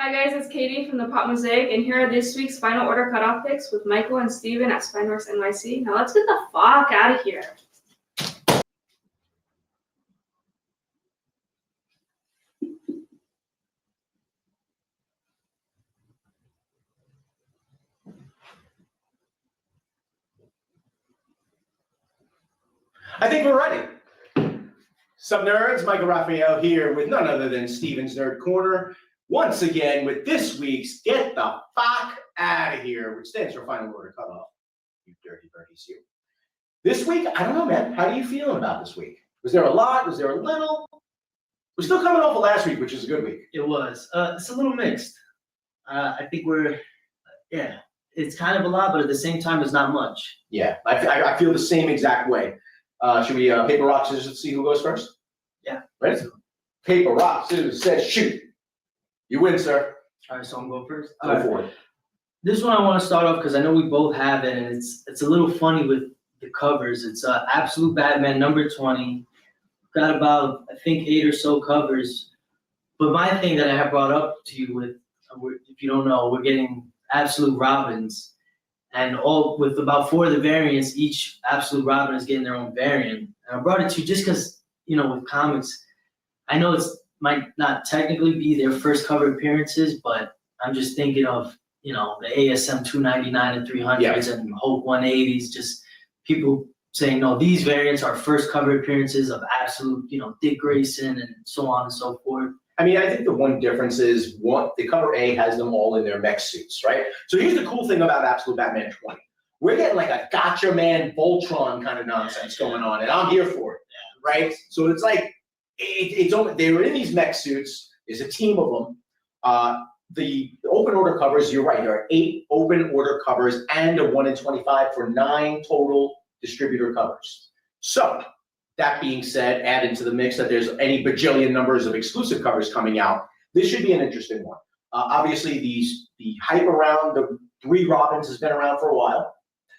Hi guys, it's Katie from the Pop Mosaic, and here are this week's final order cutoff picks with Michael and Steven at Spineworks NYC. Now let's get the fuck out of here. I think we're ready. Sup nerds, Michael Raphael here with none other than Steven's Nerd Corner. Once again with this week's Get the Fuck Out of Here, which stands for Final Order Cutoff. You dirty birdies, you. This week, I don't know, man. How are you feeling about this week? Was there a lot? Was there a little? We're still coming off of last week, which is a good week. It was. It's a little mixed. I think it's kind of a lot, but at the same time, it's not much. Yeah, I feel the same exact way. Should we paper, rock, scissors, let's see who goes first? Yeah. Ready? Paper, rock, scissors, says shoot. You win, sir. All right, so I'm going first. Go for it. This one I want to start off because I know we both have it, and it's a little funny with the covers. It's Absolute Batman number 20. Got about, I think, 8 or so covers. But my thing that I have brought up to you with, if you don't know, we're getting Absolute Robins. And all with about 4 of the variants, each Absolute Robin is getting their own variant. And I brought it to you just because, with comics, I know it might not technically be their first cover appearances, but I'm just thinking of, the ASM 299 and 300s and Hulk 180s, just people saying, no, these variants are first cover appearances of Absolute, Dick Grayson and so on and so forth. I mean, I think the one difference is the cover A has them all in their mech suits, right? So here's the cool thing about Absolute Batman 20. We're getting like a Gotcha Man Voltron kind of nonsense going on, and I'm here for it, right? So it's like, they were in these mech suits. There's a team of them. The open order covers, you're right, there are 8 open order covers and a 1 in 25 for 9 total distributor covers. So, that being said, add into the mix that there's any bajillion numbers of exclusive covers coming out. This should be an interesting one. Obviously, the hype around the 3 Robins has been around for a while.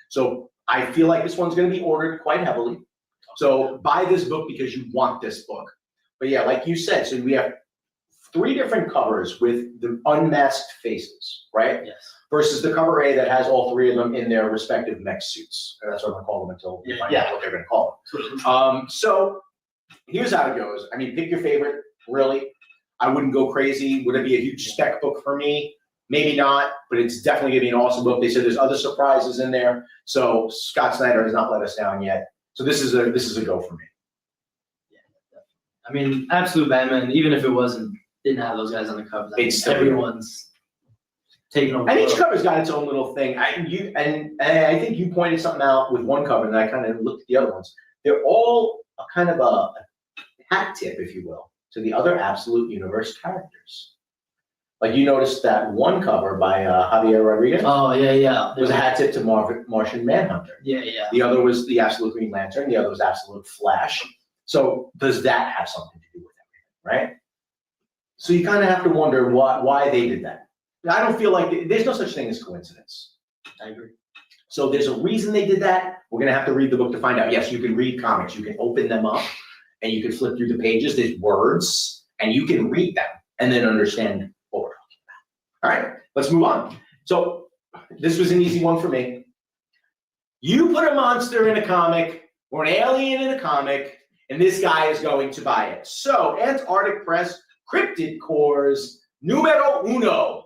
So I feel like this one's going to be ordered quite heavily. So buy this book because you want this book. But yeah, like you said, so we have 3 different covers with the unmasked faces, right? Yes. Versus the cover A that has all 3 of them in their respective mech suits. And that's what I'm going to call them until we find out what they're going to call them. So here's how it goes. I mean, pick your favorite, really. I wouldn't go crazy. Would it be a huge spec book for me? Maybe not, but it's definitely going to be an awesome book. They said there's other surprises in there. So Scott Snyder has not let us down yet. So this is a go for me. Yeah, definitely. I mean, Absolute Batman, even if it didn't have those guys on the covers, everyone's taking over. And each cover's got its own little thing. I think you pointed something out with one cover, and I kind of looked at the other ones. They're all a kind of a hat tip, if you will, to the other Absolute Universe characters. Like you noticed that one cover by Javier Rodriguez. Oh, yeah. It was a hat tip to Martian Manhunter. Yeah. The other was the Absolute Green Lantern. The other was Absolute Flash. So does that have something to do with everything, right? So you kind of have to wonder why they did that. I don't feel like there's no such thing as coincidence. I agree. So there's a reason they did that. We're going to have to read the book to find out. Yes, you can read comics. You can open them up and you can flip through the pages. There's words and you can read them and then understand what we're talking about. All right, let's move on. So this was an easy one for me. You put a monster in a comic or an alien in a comic and this guy is going to buy it. So Antarctic Press, Cryptid Corps, numero uno.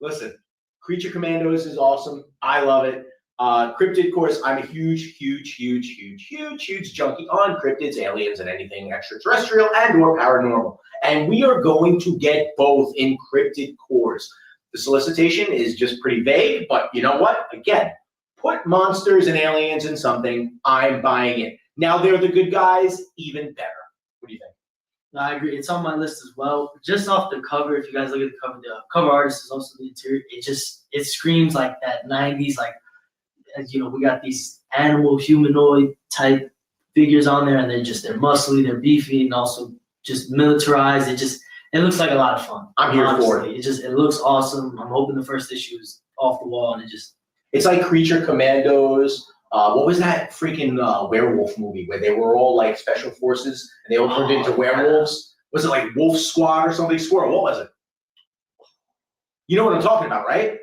Listen, Creature Commandos is awesome. I love it. Cryptid Corps, I'm a huge junkie on cryptids, aliens, and anything extraterrestrial and or paranormal. And we are going to get both in Cryptid Corps. The solicitation is just pretty vague, but you know what? Again, put monsters and aliens in something, I'm buying it. Now they're the good guys, even better. What do you think? No, I agree. It's on my list as well. Just off the cover, if you guys look at the cover artist is also the interior. It screams like that 90s, like, we got these animal humanoid type figures on there, and they're muscly, they're beefy, and also just militarized. It looks like a lot of fun. I'm here for it. It looks awesome. I'm hoping the first issue is off the wall, and it's like Creature Commandos. What was that freaking werewolf movie where they were all like special forces and they all turned into werewolves? Was it like Wolf Squad or something? Squirrel, what was it? You know what I'm talking about, right?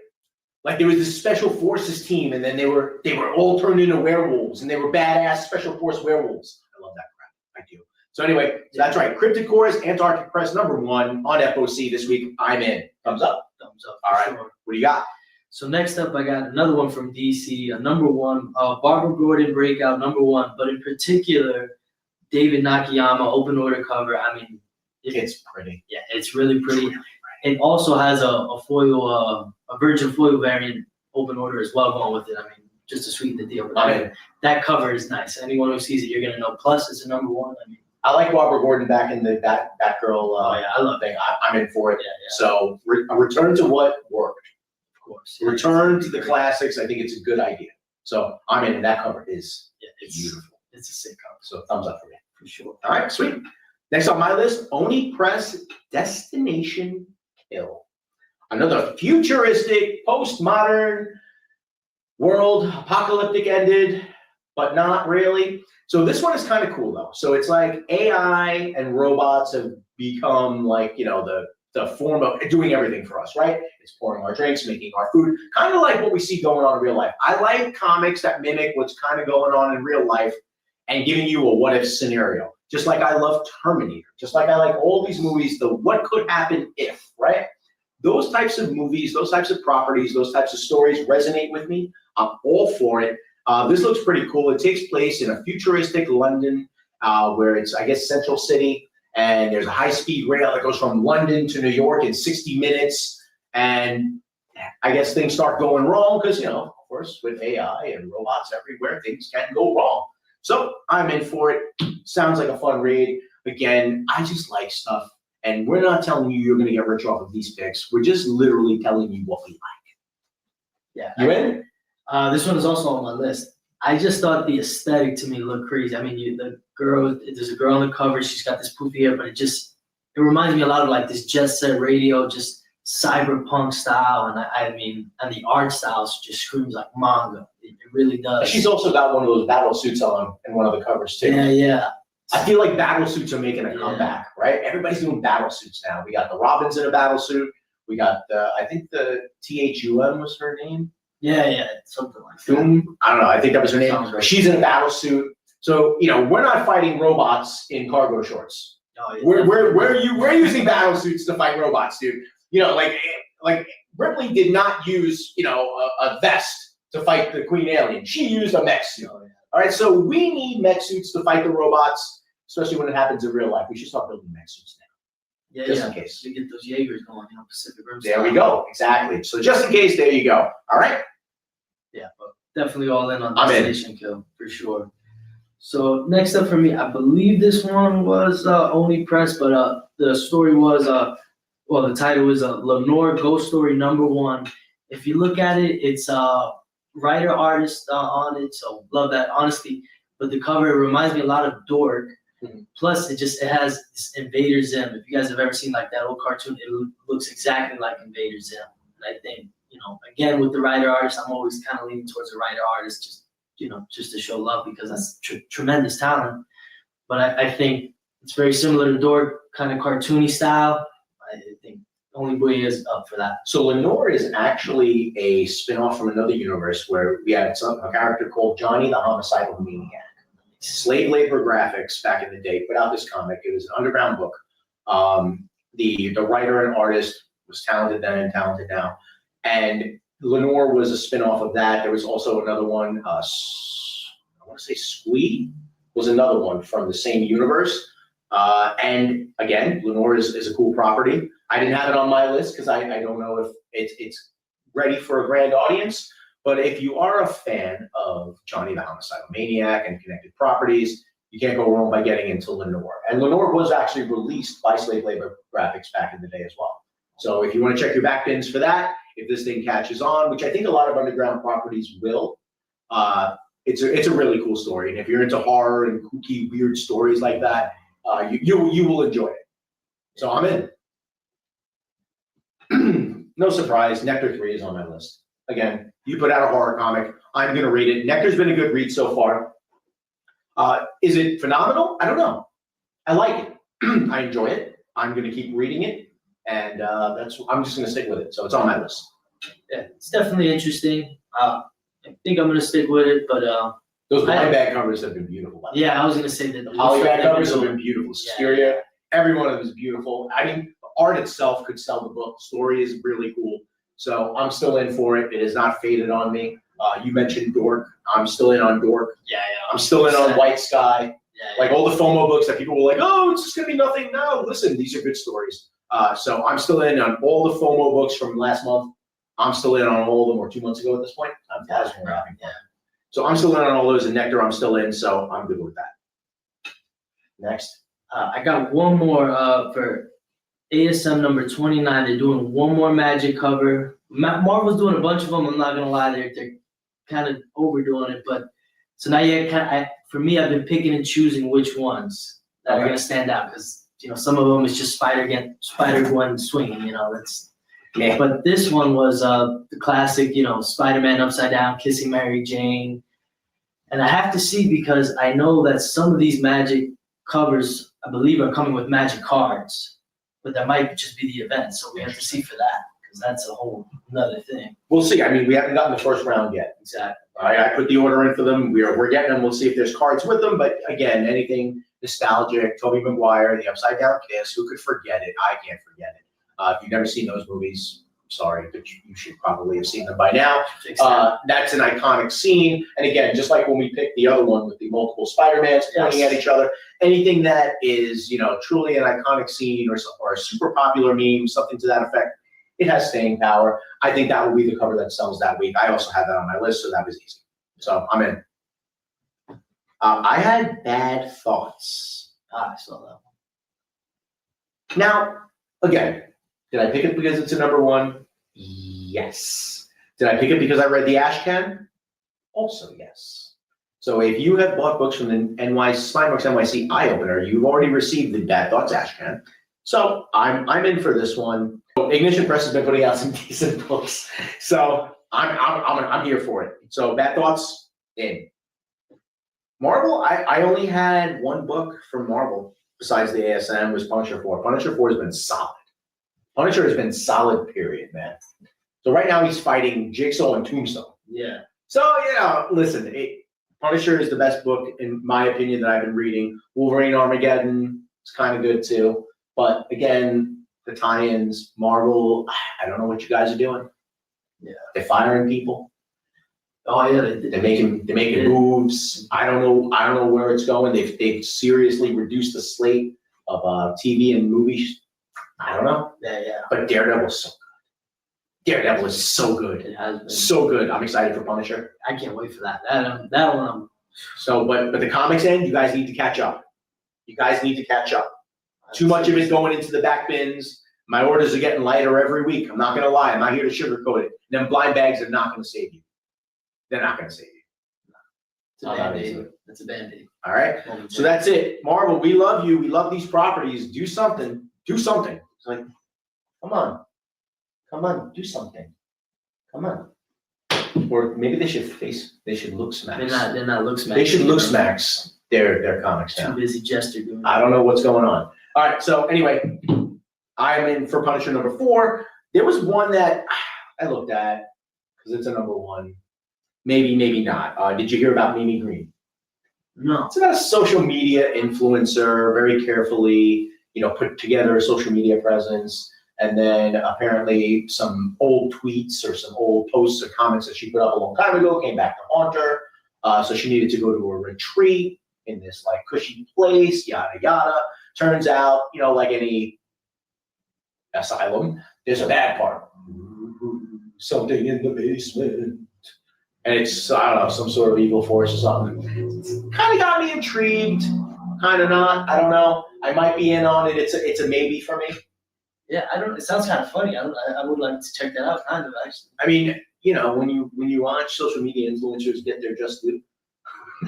Like there was this special forces team, and then they were all turned into werewolves, and they were badass special force werewolves. I love that crap. I do. So anyway, so that's right. Cryptic Cores, Antarctic Press #1 on F.O.C. this week. I'm in. Thumbs up. Thumbs up. All right. Sure. What do you got? So next up, I got another one from DC, #1, Barbara Gordon breakout #1, but in particular, David Nakayama open order cover. I mean, It's pretty. Yeah, it's really pretty. It also has a foil, a virgin foil variant open order as well going with it. I mean, just to sweeten the deal. But I mean, that cover is nice. Anyone who sees it, you're gonna know. Plus, it's a #1. I mean, I like Barbara Gordon back in the Batgirl I love thing. I'm in for it. Yeah. So a return to what worked. Of course. Return to the classics. I think it's a good idea. So I'm in. That cover is beautiful. It's a sick cover. So thumbs up for me. For sure. All right, sweet. Next on my list, Oni Press Destination Kill. Another futuristic, postmodern world, apocalyptic ended, but not really. So this one is kind of cool though. So it's like AI and robots have become like, you know, the form of doing everything for us, right? It's pouring our drinks, making our food, kind of like what we see going on in real life. I like comics that mimic what's kind of going on in real life and giving you a what if scenario. Just like I love Terminator, just like I like all these movies, the what could happen if, right? Those types of movies, those types of properties, those types of stories resonate with me. I'm all for it. This looks pretty cool. It takes place in a futuristic London where it's, I guess, Central City, and there's a high-speed rail that goes from London to New York in 60 minutes. And I guess things start going wrong because, you know, of course, with AI and robots everywhere, things can go wrong. So I'm in for it. Sounds like a fun read. Again, I just like stuff. And we're not telling you you're going to get rich off of these picks. We're just literally telling you what we like. Yeah. You in? This one is also on my list. I just thought the aesthetic to me looked crazy. I mean, there's a girl on the cover. She's got this poofy hair, but it reminds me a lot of like this Jet Set Radio, just cyberpunk style. And I mean, and the art style just screams like manga. It really does. She's also got one of those battle suits on in one of the covers too. Yeah. I feel like battle suits are making a comeback, right? Everybody's doing battle suits now. We got the Robins in a battle suit. We got I think the THUM was her name. Yeah, something like that. I don't know. I think that was her name. Right. She's in a battle suit. So, you know, we're not fighting robots in cargo shorts. Oh, yeah, we're using battle suits to fight robots, dude. You know, like Ripley did not use, you know, a vest to fight the Queen Alien. She used a mech suit. Oh, yeah. All right, so we need mech suits to fight the robots, especially when it happens in real life. We should start building mech suits now. Just in case. To get those Jaegers going, you know, Pacific Rim. There we go. Exactly. So just in case, there you go. All right. Yeah, but definitely all in on I'm in. Destination Kill for sure. So next up for me, I believe this one was Oni Press, but the story was the title is Lenore Ghost Story #1. If you look at it, it's writer artist on it, so love that honestly. But the cover reminds me a lot of Dork. Mm-hmm. Plus, it has this Invader Zim. If you guys have ever seen like that old cartoon, it looks exactly like Invader Zim. And I think, you know, again with the writer artist, I'm always kind of leaning towards the writer artist, just to show love because that's tremendous talent. But I think it's very similar to Dork, kind of cartoony style. I think Only Boy is up for that. So Lenore is actually a spin-off from another universe where we had a character called Johnny the Homicidal Maniac. Slave labor graphics back in the day, put out this comic. It was an underground book. The writer and artist was talented then and talented now. And Lenore was a spin-off of that. There was also another one, I want to say Squee was another one from the same universe. And again, Lenore is a cool property. I didn't have it on my list because I don't know if it's ready for a grand audience. But if you are a fan of Johnny the Homicidal Maniac and connected properties, you can't go wrong by getting into Lenore. And Lenore was actually released by Slave Labor Graphics back in the day as well. So if you want to check your back bins for that, if this thing catches on, which I think a lot of underground properties will, it's a really cool story. And if you're into horror and kooky, weird stories like that, you will enjoy it. So I'm in. No surprise, Nectar 3 is on my list. Again, you put out a horror comic, I'm going to read it. Nectar's been a good read so far. Is it phenomenal? I don't know. I like it. I enjoy it. I'm going to keep reading it. And I'm just gonna stick with it. So it's on my list. Yeah, it's definitely interesting. I think I'm gonna stick with it, but Those blind bag covers have been beautiful. By the way. yeah, I was gonna say that The poly bag covers have been doing- beautiful. Yeah. Suspiria, every one of them is beautiful. I mean, the art itself could sell the book. The story is really cool. So I'm still in for it. It has not faded on me. You mentioned Dork. I'm still in on Dork. Yeah, I'm still in on White Sky. yeah. Like all the FOMO books that people were like, oh, it's just gonna be nothing. No, listen, these are good stories. So I'm still in on all the FOMO books from last month. I'm still in on all of them, or 2 months ago at this point. I'm pausing around. Yeah. So I'm still in on all those, and Nectar I'm still in, so I'm good with that. Next. I got one more for ASM number 29. They're doing one more Magic cover. Marvel's doing a bunch of them. I'm not gonna lie, they're kind of overdoing it. But so now for me, I've been picking and choosing which ones that are gonna stand out, because some of them is just Spider-Gwen swinging. That's. Yeah. But this one was the classic, Spider-Man upside down kissing Mary Jane. And I have to see, because I know that some of these Magic covers, I believe, are coming with Magic cards, but that might just be the event. So we have to see for that, because that's a whole another thing. We'll see. I mean, we haven't gotten the first round yet. Exactly. All right, I put the order in for them. We're getting them. We'll see if there's cards with them. But again, anything nostalgic, Tobey Maguire, the Upside Down Kiss, who could forget it? I can't forget it. If you've never seen those movies, sorry, but you should probably have seen them by now. That's an iconic scene. And again, just like when we picked the other one with the multiple Spider-Mans pointing at each other, anything that is, truly an iconic scene or a super popular meme, something to that effect, it has staying power. I think that will be the cover that sells that week. I also have that on my list, so that was easy. So I'm in. I had Bad Thoughts. I saw that one. Now, again, did I pick it because it's a number one? Yes. Did I pick it because I read the Ash Can? Also yes. So if you have bought books from the Spineworks NYC Eye Opener, you've already received the Bad Thoughts Ash Can. So I'm in for this one. Ignition Press has been putting out some decent books, so I'm here for it. So Bad Thoughts in. Marvel, I only had one book from Marvel besides the ASM, was Punisher 4. Punisher 4 has been solid. Punisher has been solid, period, man. So right now he's fighting Jigsaw and Tombstone. Yeah. So, listen, Punisher is the best book, in my opinion, that I've been reading. Wolverine Armageddon is kind of good, too. But, again, the tie-ins, Marvel, I don't know what you guys are doing. Yeah. They're firing people. Oh, yeah. They're making moves. I don't know where it's going. They've seriously reduced the slate of TV and movies. I don't know. Yeah. But Daredevil is so good. Daredevil is so good. It has been. So good. I'm excited for Punisher. I can't wait for that. That one. So, but the comics end, you guys need to catch up. Too much of it going into the back bins. My orders are getting lighter every week. I'm not going to lie. I'm not here to sugarcoat it. Them blind bags are not going to save you. They're not going to save you. It's a Band-Aid. It's a Band-Aid. All right. So that's it. Marvel, we love you. We love these properties. Do something. It's like, come on, do something. Come on. Or maybe they should look smacks. They're not look smacks. They should look smacks their comics now. Too busy Jester doing I don't know what's going on. All right, so anyway, I'm in for Punisher number 4. There was one that I looked at because it's a number 1. Maybe not. Did you hear about Mimi Green? No. It's about a social media influencer, very carefully, put together a social media presence. And then apparently some old tweets or some old posts or comments that she put up a long time ago came back to haunt her. So she needed to go to a retreat in this cushy place, yada, yada. Turns out, like any asylum, there's a bad part. Something in the basement. And it's, I don't know, some sort of evil force or something. Kind of got me intrigued, kind of not. I don't know. I might be in on it. It's a maybe for me. Yeah, it sounds kind of funny. I would like to check that out, kind of, actually. I mean, when you watch social media influencers get their just due.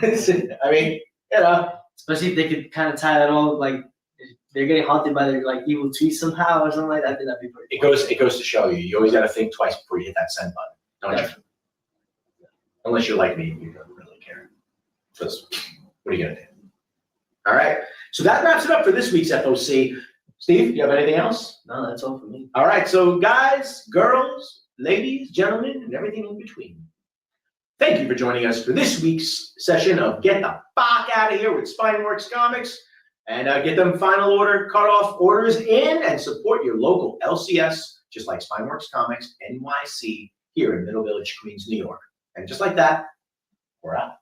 I mean, Especially if they could kind of tie that all, they're getting haunted by their evil tweets somehow or something like that. I think that'd be pretty. It goes to show you. You always got to think twice before you hit that send button, don't you? Unless you're like me, you don't really care. Because what are you gonna do? All right. So that wraps it up for this week's F.O.C. Steve, you have anything else? No, that's all for me. All right, so guys, girls, ladies, gentlemen, and everything in between. Thank you for joining us for this week's session of Get the Fuck Out of Here with Spineworks Comics, and get them final order cutoff orders in and support your local LCS, just like Spineworks Comics NYC here in Middle Village, Queens, New York. And just like that, we're out.